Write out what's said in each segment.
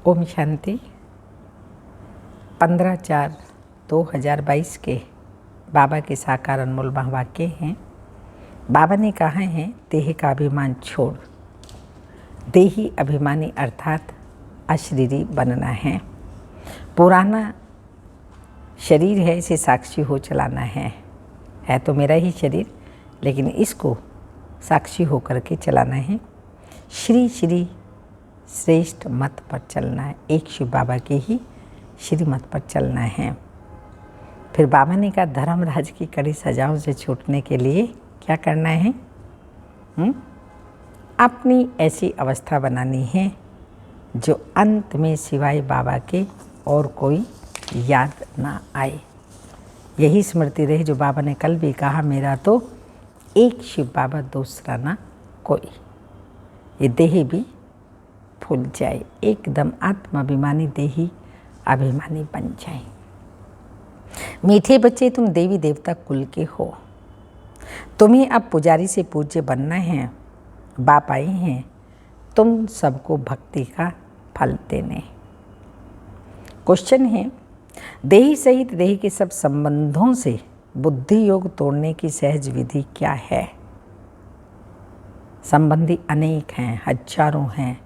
ओम शांति। 15/4/2022 के बाबा के साकार अनमोल महावाक्य हैं। बाबा ने कहा है, देह का अभिमान छोड़, देही अभिमानी अर्थात अशरीरी बनना है। पुराना शरीर है, इसे साक्षी हो चलाना है तो मेरा ही शरीर, लेकिन इसको साक्षी होकर के चलाना है। श्री श्री श्रेष्ठ मत पर चलना है, एक शिव बाबा के ही श्री मत पर चलना है। फिर बाबा ने कहा, धर्मराज की कड़ी सजाओं से छूटने के लिए क्या करना है? अपनी ऐसी अवस्था बनानी है जो अंत में सिवाय बाबा के और कोई याद ना आए। यही स्मृति रही जो बाबा ने कल भी कहा, मेरा तो एक शिव बाबा, दूसरा ना कोई। ये देही भी भूल जाए, एकदम आत्माभिमानी देही अभिमानी बन जाए। मीठे बच्चे, तुम देवी देवता कुल के हो, तुम्हें अब पुजारी से पूज्य बनना है। बाप आए हैं तुम सबको भक्ति का फल देने। क्वेश्चन है, देही सहित देही के सब संबंधों से बुद्धि योग तोड़ने की सहज विधि क्या है? संबंधी अनेक हैं, हजारों हैं,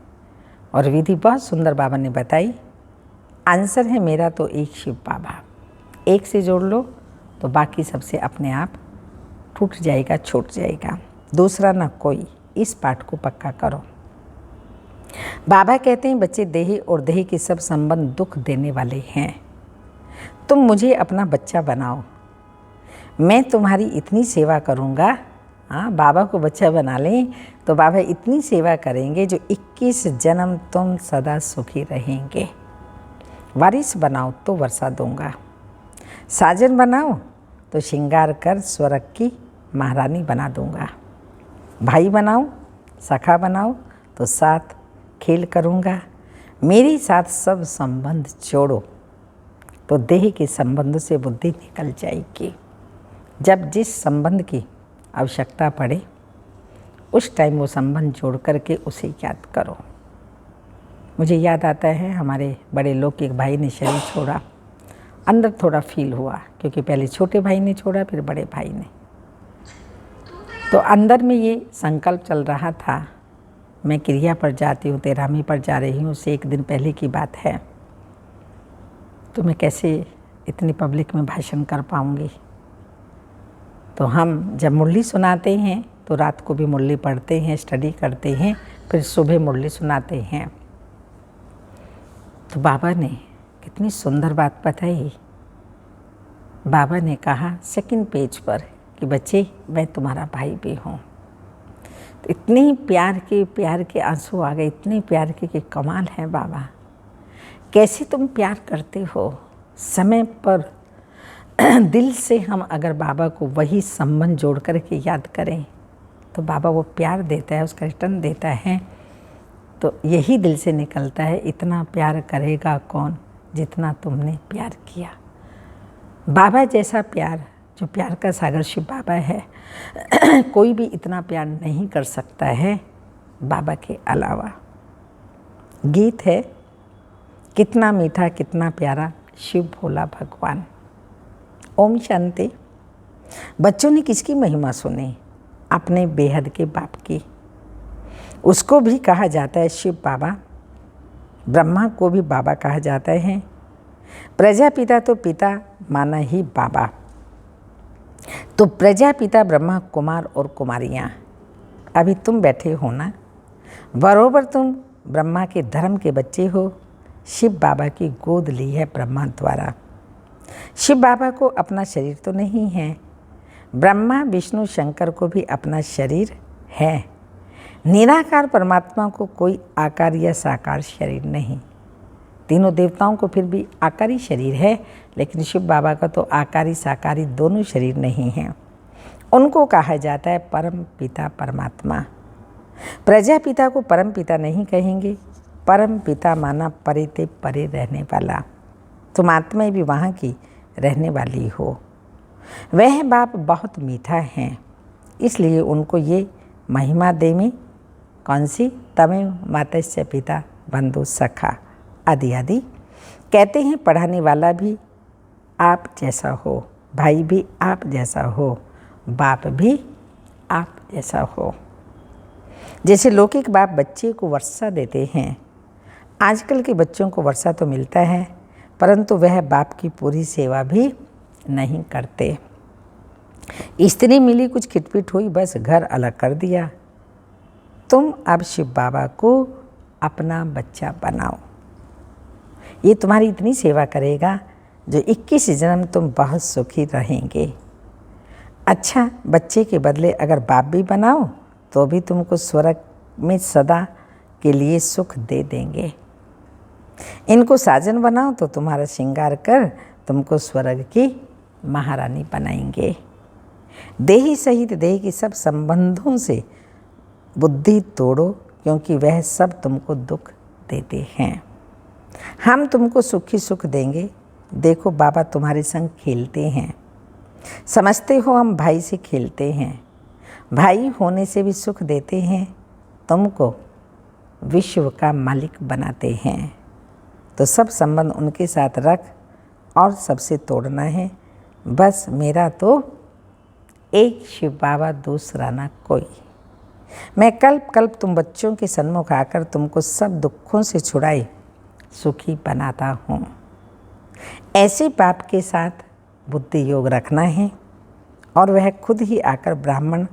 और विधि बहुत सुंदर बाबा ने बताई। आंसर है, मेरा तो एक शिव बाबा। एक से जोड़ लो तो बाकी सबसे अपने आप टूट जाएगा, छूट जाएगा। दूसरा ना कोई, इस पाठ को पक्का करो। बाबा कहते हैं, बच्चे, देही और देही के सब संबंध दुख देने वाले हैं। तुम मुझे अपना बच्चा बनाओ, मैं तुम्हारी इतनी सेवा करूँगा। बाबा को बच्चा बना लें तो बाबा इतनी सेवा करेंगे जो 21 जन्म तुम सदा सुखी रहेंगे। वारिस बनाओ तो वर्षा दूंगा, साजन बनाओ तो श्रृंगार कर स्वर्ग की महारानी बना दूंगा। भाई बनाओ, सखा बनाओ तो साथ खेल करूंगा। मेरे साथ सब संबंध जोड़ो तो देह के संबंध से बुद्धि निकल जाएगी। जब जिस संबंध की आवश्यकता पड़े उस टाइम वो संबंध जोड़ करके उसे याद करो। मुझे याद आता है, हमारे बड़े लोग के एक भाई ने शरीर छोड़ा। अंदर थोड़ा फील हुआ, क्योंकि पहले छोटे भाई ने छोड़ा, फिर बड़े भाई ने। तो अंदर में ये संकल्प चल रहा था, मैं क्रिया पर जाती हूँ, 13वीं पर जा रही हूँ, उससे एक दिन पहले की बात है, तो मैं कैसे इतनी पब्लिक में भाषण कर पाऊँगी। तो हम जब मुरली सुनाते हैं तो रात को भी मुरली पढ़ते हैं, स्टडी करते हैं, फिर सुबह मुरली सुनाते हैं। तो बाबा ने कितनी सुंदर बात बताई। बाबा ने कहा सेकंड पेज पर कि बच्चे, मैं तुम्हारा भाई भी हूँ। तो इतने प्यार के आंसू आ गए, इतने प्यार के कि कमाल है बाबा, कैसे तुम प्यार करते हो। समय पर दिल से हम अगर बाबा को वही संबंध जोड़ कर के याद करें तो बाबा वो प्यार देता है, उसका रिटर्न देता है। तो यही दिल से निकलता है, इतना प्यार करेगा कौन जितना तुमने प्यार किया। बाबा जैसा प्यार, जो प्यार का सागर शिव बाबा है, कोई भी इतना प्यार नहीं कर सकता है बाबा के अलावा। गीत है, कितना मीठा कितना प्यारा शिव भोला भगवान। ओम शांति। बच्चों ने किसकी महिमा सुनी? अपने बेहद के बाप की। उसको भी कहा जाता है शिव बाबा, ब्रह्मा को भी बाबा कहा जाता है। प्रजापिता तो पिता माना ही बाबा। तो प्रजापिता ब्रह्मा, कुमार और कुमारियाँ, अभी तुम बैठे हो ना, बरोबर तुम ब्रह्मा के धर्म के बच्चे हो। शिव बाबा की गोद ली है ब्रह्मा द्वारा। शिव बाबा को अपना शरीर तो नहीं है, ब्रह्मा विष्णु शंकर को भी अपना शरीर है। निराकार परमात्मा को कोई आकार या साकार शरीर नहीं। तीनों देवताओं को फिर भी आकारी शरीर है, लेकिन शिव बाबा का तो आकारी साकारी दोनों शरीर नहीं हैं। उनको कहा जाता है परम पिता परमात्मा। प्रजापिता को परम पिता नहीं कहेंगे, परम पिता माना परे ते परे रहने वाला। तुम आत्मा भी वहाँ की रहने वाली हो। वह बाप बहुत मीठा हैं, इसलिए उनको ये महिमा देवी कौन सी? तमें मातस्य पिता बंधु सखा। आदि आदि। कहते हैं पढ़ाने वाला भी आप जैसा हो, भाई भी आप जैसा हो, बाप भी आप जैसा हो। जैसे लौकिक बाप बच्चे को वर्षा देते हैं, आजकल के बच्चों को वर्षा तो मिलता है परंतु वह बाप की पूरी सेवा भी नहीं करते। स्त्री मिली, कुछ खिटपिट हुई, बस घर अलग कर दिया। तुम अब शिव बाबा को अपना बच्चा बनाओ, ये तुम्हारी इतनी सेवा करेगा जो 21 जन्म तुम बहुत सुखी रहेंगे। अच्छा, बच्चे के बदले अगर बाप भी बनाओ तो भी तुमको स्वर्ग में सदा के लिए सुख दे देंगे। इनको साजन बनाओ तो तुम्हारा श्रृंगार कर तुमको स्वर्ग की महारानी बनाएंगे। देही सहित देह के सब संबंधों से बुद्धि तोड़ो, क्योंकि वह सब तुमको दुख देते हैं। हम तुमको सुखी सुख देंगे। देखो बाबा तुम्हारे संग खेलते हैं, समझते हो हम भाई से खेलते हैं, भाई होने से भी सुख देते हैं, तुमको विश्व का मालिक बनाते हैं। तो सब संबंध उनके साथ रख और सबसे तोड़ना है। बस मेरा तो एक शिव बाबा, दूसरा ना कोई। मैं कल्प कल्प तुम बच्चों के सन्मुख आकर तुमको सब दुखों से छुड़ाई सुखी बनाता हूँ। ऐसे बाप के साथ बुद्धि योग रखना है और वह खुद ही आकर ब्राह्मण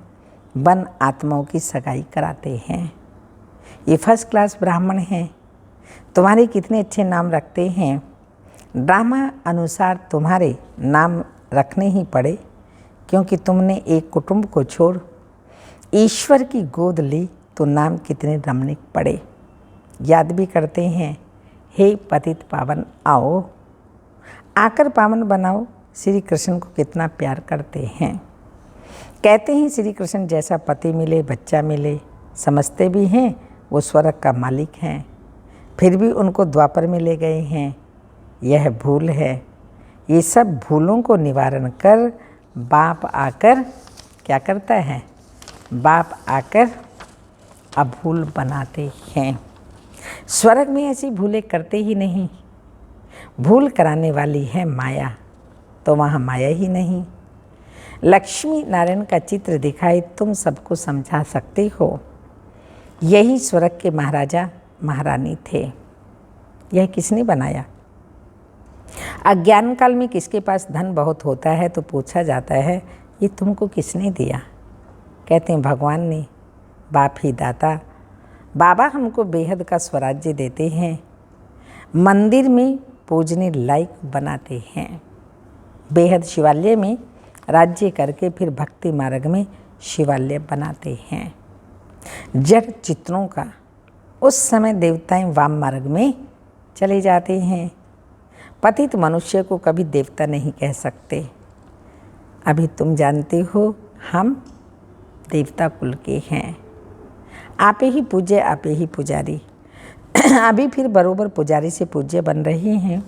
बन आत्माओं की सगाई कराते हैं। ये फर्स्ट क्लास ब्राह्मण हैं, तुम्हारे कितने अच्छे नाम रखते हैं। ड्रामा अनुसार तुम्हारे नाम रखने ही पड़े, क्योंकि तुमने एक कुटुंब को छोड़ ईश्वर की गोद ली तो नाम कितने रमणीक पड़े। याद भी करते हैं, हे पतित पावन आओ, आकर पावन बनाओ। श्री कृष्ण को कितना प्यार करते हैं। कहते हैं श्री कृष्ण जैसा पति मिले, बच्चा मिले, समझते भी हैं वो स्वर्ग का मालिक हैं, फिर भी उनको द्वापर में ले गए हैं। यह भूल है। ये सब भूलों को निवारण कर बाप आकर क्या करता है? बाप आकर अभूल बनाते हैं। स्वर्ग में ऐसी भूलें करते ही नहीं। भूल कराने वाली है माया, तो वहाँ माया ही नहीं। लक्ष्मी नारायण का चित्र दिखाई तुम सबको समझा सकते हो। यही स्वर्ग के महाराजा महारानी थे। यह किसने बनाया? अज्ञान काल में किसके पास धन बहुत होता है तो पूछा जाता है ये तुमको किसने दिया? कहते हैं भगवान ने, बाप ही दाता। बाबा हमको बेहद का स्वराज्य देते हैं, मंदिर में पूजने लायक बनाते हैं। बेहद शिवालय में राज्य करके फिर भक्ति मार्ग में शिवालय बनाते हैं। जड़ चित्रों का उस समय देवताएं वाम मार्ग में चले जाते हैं। पतित मनुष्य को कभी देवता नहीं कह सकते। अभी तुम जानते हो हम देवता कुल के हैं। आपे ही पूज्य, आपे ही पुजारी। अभी फिर बरोबर पुजारी से पूज्य बन रहे हैं।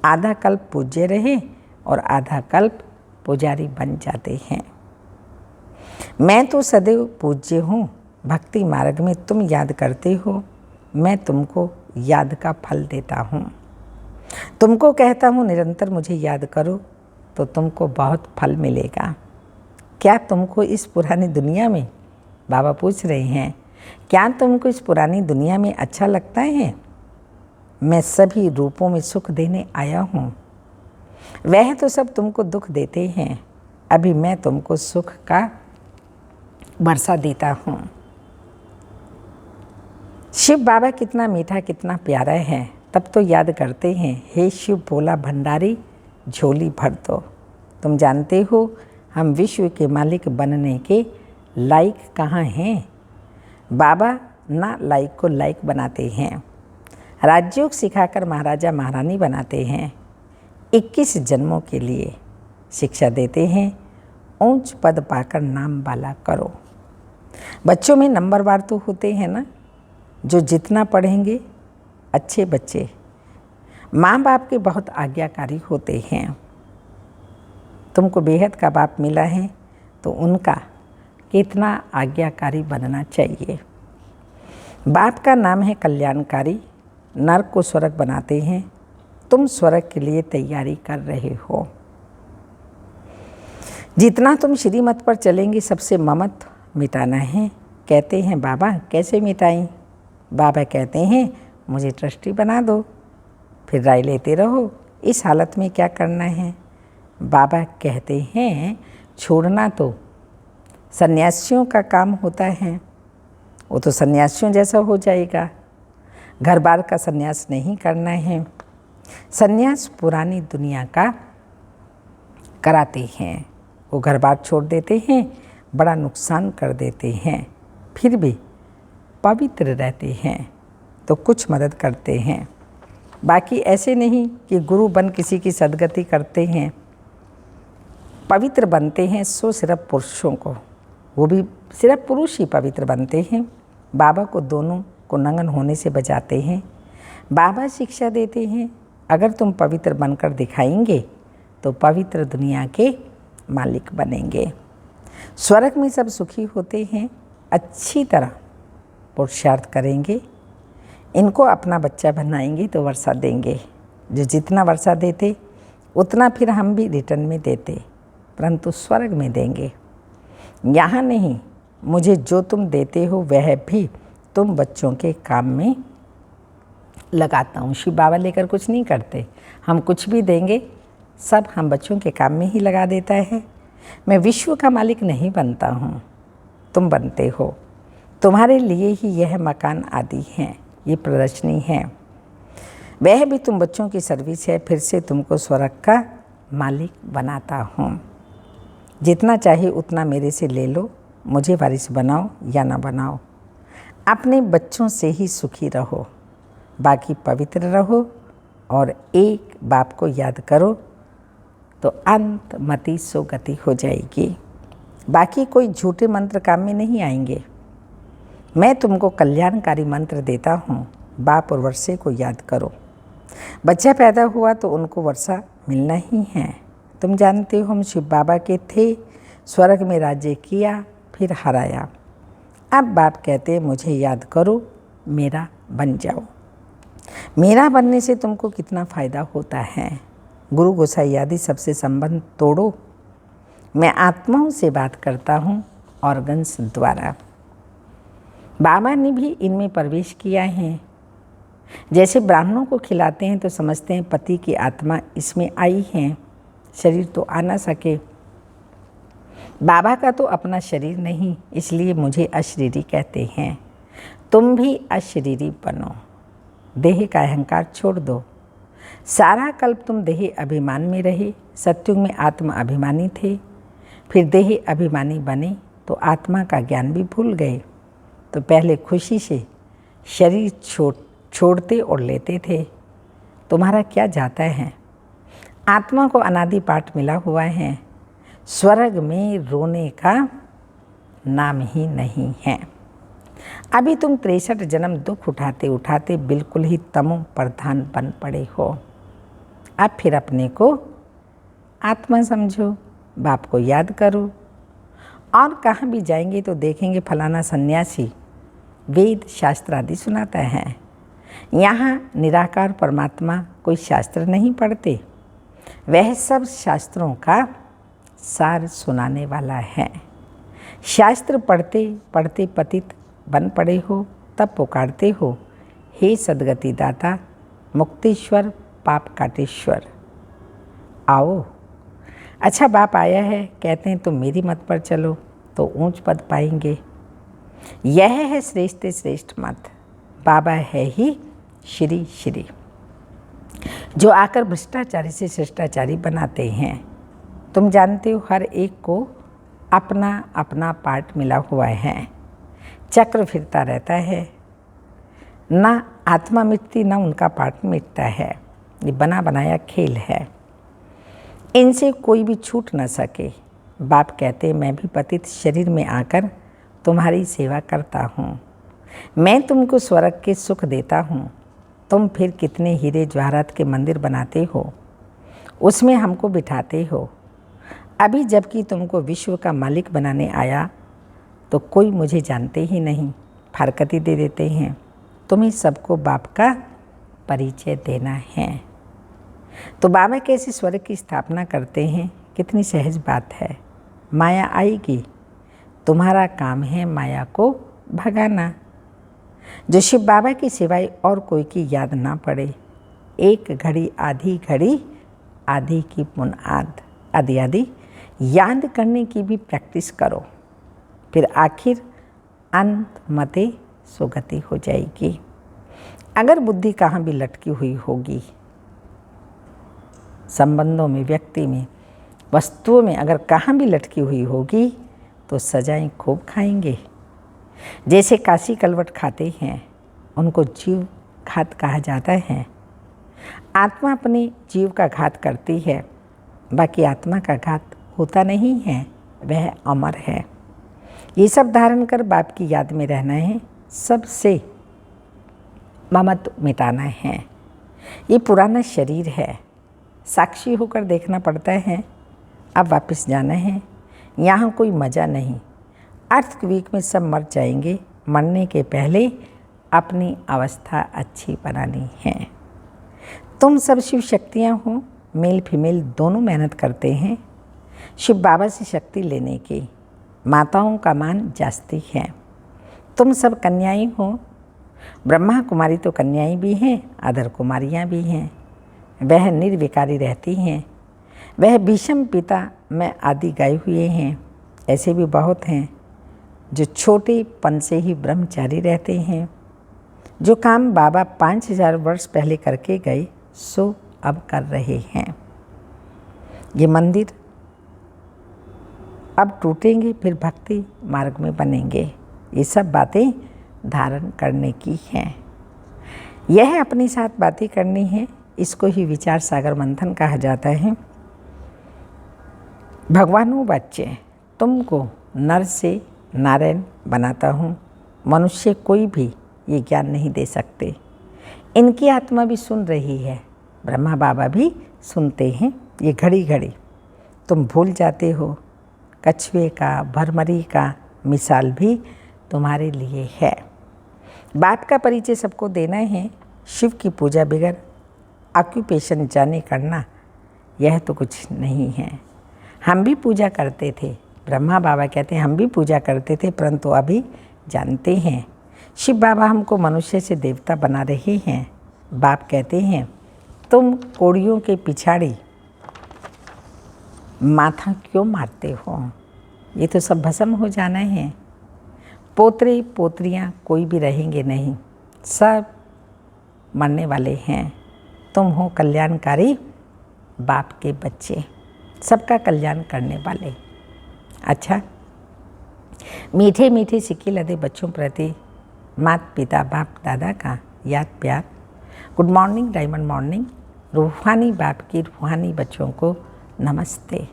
आधा कल्प पूज्य रहे और आधा कल्प पुजारी बन जाते हैं। मैं तो सदैव पूज्य हूँ। भक्ति मार्ग में तुम याद करते हो, मैं तुमको याद का फल देता हूँ। तुमको कहता हूँ निरंतर मुझे याद करो तो तुमको बहुत फल मिलेगा। क्या तुमको इस पुरानी दुनिया में, बाबा पूछ रहे हैं, क्या तुमको इस पुरानी दुनिया में अच्छा लगता है? मैं सभी रूपों में सुख देने आया हूँ। वह तो सब तुमको दुख देते हैं, अभी मैं तुमको सुख का बरसा देता हूँ। शिव बाबा कितना मीठा, कितना प्यारा है। तब तो याद करते हैं, हे शिव भोला भंडारी झोली भर दो। तुम जानते हो हम विश्व के मालिक बनने के लायक कहाँ हैं? बाबा ना लायक को लायक बनाते हैं। राजयोग सिखाकर महाराजा महारानी बनाते हैं। 21 जन्मों के लिए शिक्षा देते हैं। ऊंच पद पाकर नाम वाला करो। बच्चों में नंबरवार तो होते हैं ना, जो जितना पढ़ेंगे अच्छे बच्चे। माँ बाप के बहुत आज्ञाकारी होते हैं। तुमको बेहद का बाप मिला है तो उनका कितना आज्ञाकारी बनना चाहिए। बाप का नाम है कल्याणकारी नरक को स्वर्ग बनाते हैं, तुम स्वर्ग के लिए तैयारी कर रहे हो। जितना तुम श्रीमत पर चलेंगे सबसे ममत मिटाना है। कहते हैं बाबा कैसे मिटाएं? बाबा कहते हैं मुझे ट्रस्टी बना दो, फिर राय लेते रहो इस हालत में क्या करना है। बाबा कहते हैं छोड़ना तो सन्यासियों का काम होता है, वो तो सन्यासियों जैसा हो जाएगा। घर बार का सन्यास नहीं करना है। सन्यास पुरानी दुनिया का कराते हैं, वो घर बार छोड़ देते हैं, बड़ा नुकसान कर देते हैं, फिर भी पवित्र रहते हैं तो कुछ मदद करते हैं। बाकी ऐसे नहीं कि गुरु बन किसी की सदगति करते हैं। पवित्र बनते हैं सो सिर्फ पुरुषों को, वो भी सिर्फ पुरुष ही पवित्र बनते हैं। बाबा को दोनों को नंगन होने से बचाते हैं। बाबा शिक्षा देते हैं अगर तुम पवित्र बनकर दिखाएंगे तो पवित्र दुनिया के मालिक बनेंगे। स्वर्ग में सब सुखी होते हैं, अच्छी तरह पुरुषार्थ करेंगे, इनको अपना बच्चा बनाएंगे तो वर्षा देंगे। जो जितना वर्षा देते उतना फिर हम भी रिटर्न में देते, परंतु स्वर्ग में देंगे। यहाँ नहीं, मुझे जो तुम देते हो वह भी तुम बच्चों के काम में लगाता हूँ। शिव बाबा लेकर कुछ नहीं करते, हम कुछ भी देंगे सब हम बच्चों के काम में ही लगा देता है। मैं विश्व का मालिक नहीं बनता हूँ, तुम बनते हो। तुम्हारे लिए ही यह मकान आदि हैं, ये प्रदर्शनी है, वह भी तुम बच्चों की सर्विस है। फिर से तुमको स्वर्ग का मालिक बनाता हूँ। जितना चाहे उतना मेरे से ले लो, मुझे वारिस बनाओ या ना बनाओ, अपने बच्चों से ही सुखी रहो, बाकी पवित्र रहो और एक बाप को याद करो तो अंत मति सो गति हो जाएगी। बाकी कोई झूठे मंत्र काम में नहीं आएंगे। मैं तुमको कल्याणकारी मंत्र देता हूँ, बाप और वर्षे को याद करो। बच्चा पैदा हुआ तो उनको वर्षा मिलना ही है। तुम जानते हो हम शिव बाबा के थे, स्वर्ग में राज्य किया फिर हराया। अब बाप कहते हैं मुझे याद करो, मेरा बन जाओ। मेरा बनने से तुमको कितना फ़ायदा होता है। गुरु गोसाई आदि सबसे संबंध तोड़ो। मैं आत्माओं से बात करता हूँ ऑर्गन्स द्वारा। बाबा ने भी इनमें प्रवेश किया है। जैसे ब्राह्मणों को खिलाते हैं तो समझते हैं पति की आत्मा इसमें आई है, शरीर तो आ ना सके। बाबा का तो अपना शरीर नहीं, इसलिए मुझे अशरीरी कहते हैं। तुम भी अशरीरी बनो, देह का अहंकार छोड़ दो। सारा कल्प तुम देह अभिमान में रहे। सत्युग में आत्म अभिमानी थे, फिर देह अभिमानी बने तो आत्मा का ज्ञान भी भूल गए। तो पहले खुशी से शरीर छोड़ते और लेते थे। तुम्हारा क्या जाता है? आत्मा को अनादि पाठ मिला हुआ है। स्वर्ग में रोने का नाम ही नहीं है। अभी तुम 63 जन्म दुख उठाते उठाते बिल्कुल ही तमो प्रधान बन पड़े हो। अब फिर अपने को आत्मा समझो, बाप को याद करो। और कहाँ भी जाएंगे तो देखेंगे फलाना सन्यासी वेद शास्त्र आदि सुनाता है। यहाँ निराकार परमात्मा कोई शास्त्र नहीं पढ़ते, वह सब शास्त्रों का सार सुनाने वाला है। शास्त्र पढ़ते पढ़ते पतित बन पड़े हो, तब पुकारते हो हे सद्गति दाता मुक्तेश्वर पाप काटेश्वर आओ। अच्छा बाप आया है, कहते हैं तुम मेरी मत पर चलो तो ऊंच पद पाएंगे। यह है श्रेष्ठ श्रेष्ठ मत। बाबा है ही श्री श्री, जो आकर भ्रष्टाचारी से शिष्टाचारी बनाते हैं। तुम जानते हो हर एक को अपना अपना पार्ट मिला हुआ है, चक्र फिरता रहता है। ना आत्मा मिटती ना उनका पार्ट मिटता है। ये बना बनाया खेल है, इनसे कोई भी छूट न सके। बाप कहते मैं भी पतित शरीर में आकर तुम्हारी सेवा करता हूँ। मैं तुमको स्वर्ग के सुख देता हूँ। तुम फिर कितने हीरे जवाहरात के मंदिर बनाते हो, उसमें हमको बिठाते हो। अभी जबकि तुमको विश्व का मालिक बनाने आया तो कोई मुझे जानते ही नहीं, फारकती दे देते हैं। तुम्हें सबको बाप का परिचय देना है। तो बाबा कैसे स्वर्ग की स्थापना करते हैं, कितनी सहज बात है। माया आएगी, तुम्हारा काम है माया को भगाना। जो शिव बाबा की सिवाय और कोई की याद ना पड़े, एक घड़ी आधी की पुनाद आदि आदि याद करने की भी प्रैक्टिस करो, फिर आखिर अंत मते सुगति हो जाएगी। अगर बुद्धि कहाँ भी लटकी हुई होगी, संबंधों में, व्यक्ति में, वस्तुओं में अगर कहाँ भी लटकी हुई होगी तो सजाएं खूब खाएंगे। जैसे काशी कलवट खाते हैं, उनको जीव घात कहा जाता है। आत्मा अपने जीव का घात करती है, बाकी आत्मा का घात होता नहीं है, वह अमर है। ये सब धारण कर बाप की याद में रहना है, सबसे ममत्व मिटाना है। ये पुराना शरीर है, साक्षी होकर देखना पड़ता है। अब वापस जाना है, यहाँ कोई मज़ा नहीं। अर्थक्वेक में सब मर जाएंगे, मरने के पहले अपनी अवस्था अच्छी बनानी है। तुम सब शिव शक्तियाँ हो, मेल फीमेल दोनों मेहनत करते हैं शिव बाबा से शक्ति लेने की। माताओं का मान जास्ती है। तुम सब कन्याएं हो, ब्रह्मा कुमारी तो कन्याएं भी हैं, अदर कुमारियां भी हैं। वह निर्विकारी रहती हैं। वह भीष्म पिता में आदि गाए हुए हैं। ऐसे भी बहुत हैं जो छोटे पन से ही ब्रह्मचारी रहते हैं। जो काम बाबा 5000 वर्ष पहले करके गए, सो अब कर रहे हैं। ये मंदिर अब टूटेंगे, फिर भक्ति मार्ग में बनेंगे। ये सब बातें धारण करने की हैं। यह अपने साथ बातें करनी है। इसको ही विचार सागर मंथन कहा जाता है। भगवानों बच्चे, तुमको नर से नारायण बनाता हूँ। मनुष्य कोई भी ये ज्ञान नहीं दे सकते। इनकी आत्मा भी सुन रही है, ब्रह्मा बाबा भी सुनते हैं। ये घड़ी घड़ी तुम भूल जाते हो। कछुए का, भरमरी का मिसाल भी तुम्हारे लिए है। बाप का परिचय सबको देना है। शिव की पूजा बगैर ऑक्यूपेशन जाने करना, यह तो कुछ नहीं है। हम भी पूजा करते थे, ब्रह्मा बाबा कहते हैं हम भी पूजा करते थे, परंतु अभी जानते हैं शिव बाबा हमको मनुष्य से देवता बना रहे हैं। बाप कहते हैं तुम कोड़ियों के पिछाड़ी माथा क्यों मारते हो, ये तो सब भस्म हो जाना है। पोतरे पोतरियाँ कोई भी रहेंगे नहीं, सब मरने वाले हैं। तुम हो कल्याणकारी बाप के बच्चे, सबका कल्याण करने वाले। अच्छा, मीठे मीठे सिक्के लदे बच्चों प्रति माता पिता बाप दादा का याद प्यार। Good morning, diamond morning. रूहानी बाप की रूहानी बच्चों को नमस्ते।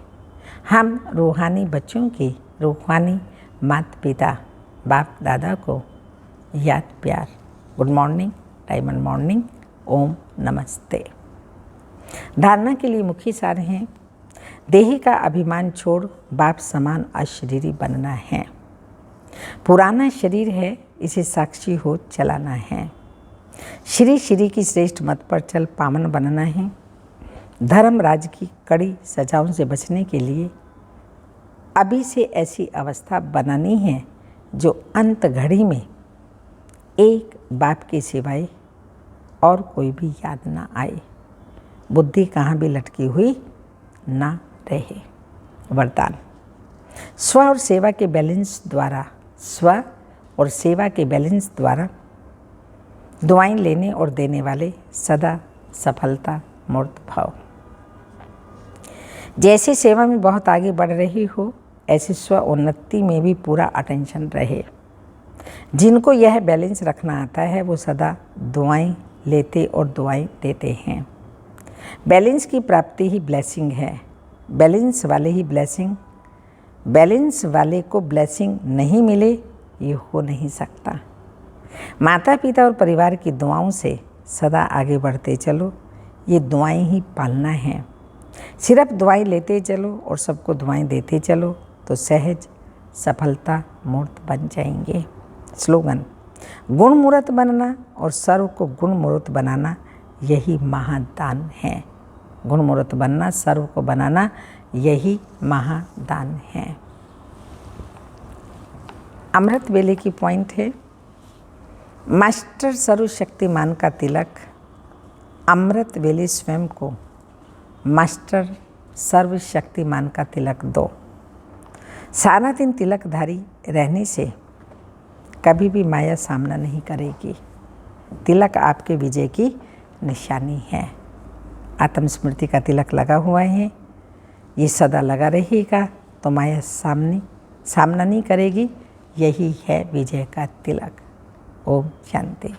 हम रूहानी बच्चों की रूहानी माता पिता बाप दादा को याद प्यार। गुड मॉर्निंग, डायमंड मॉर्निंग, ओम नमस्ते। धारणा के लिए मुख्य सार हैं। देह का अभिमान छोड़ बाप समान अशरीरी बनना है। पुराना शरीर है, इसे साक्षी हो चलाना है। श्री श्री की श्रेष्ठ मत पर चल पावन बनना है। धर्म राज की कड़ी सजाओं से बचने के लिए अभी से ऐसी अवस्था बनानी है जो अंत घड़ी में एक बाप के सिवाय और कोई भी याद ना आए। बुद्धि कहाँ भी लटकी हुई ना रहे। वरदान, स्व और सेवा के बैलेंस द्वारा दुआएं लेने और देने वाले सदा सफलता मूर्त भाव। जैसे सेवा में बहुत आगे बढ़ रही हो, ऐसे स्व उन्नति में भी पूरा अटेंशन रहे। जिनको यह बैलेंस रखना आता है वो सदा दुआएं लेते और दुआएं देते हैं। बैलेंस की प्राप्ति ही ब्लेसिंग है। बैलेंस वाले को ब्लेसिंग नहीं मिले, ये हो नहीं सकता। माता पिता और परिवार की दुआओं से सदा आगे बढ़ते चलो। ये दुआएं ही पालना है। सिर्फ दुआएं लेते चलो और सबको दुआएं देते चलो तो सहज सफलता मूर्त बन जाएंगे। स्लोगन, गुण मूर्त बनना और सर्व को गुण मूर्त बनाना यही महादान है। गुणमूर्त बनना, सर्व को बनाना, यही महादान है। अमृत वेले की पॉइंट है, मास्टर सर्वशक्तिमान का तिलक अमृत वेले स्वयं को मास्टर सर्वशक्तिमान का तिलक दो। सारा दिन तिलकधारी रहने से कभी भी माया सामना नहीं करेगी। तिलक आपके विजय की निशानी है। आत्मस्मृति का तिलक लगा हुआ है, ये सदा लगा रहेगा तो माया सामना नहीं करेगी। यही है विजय का तिलक। ओम शांति।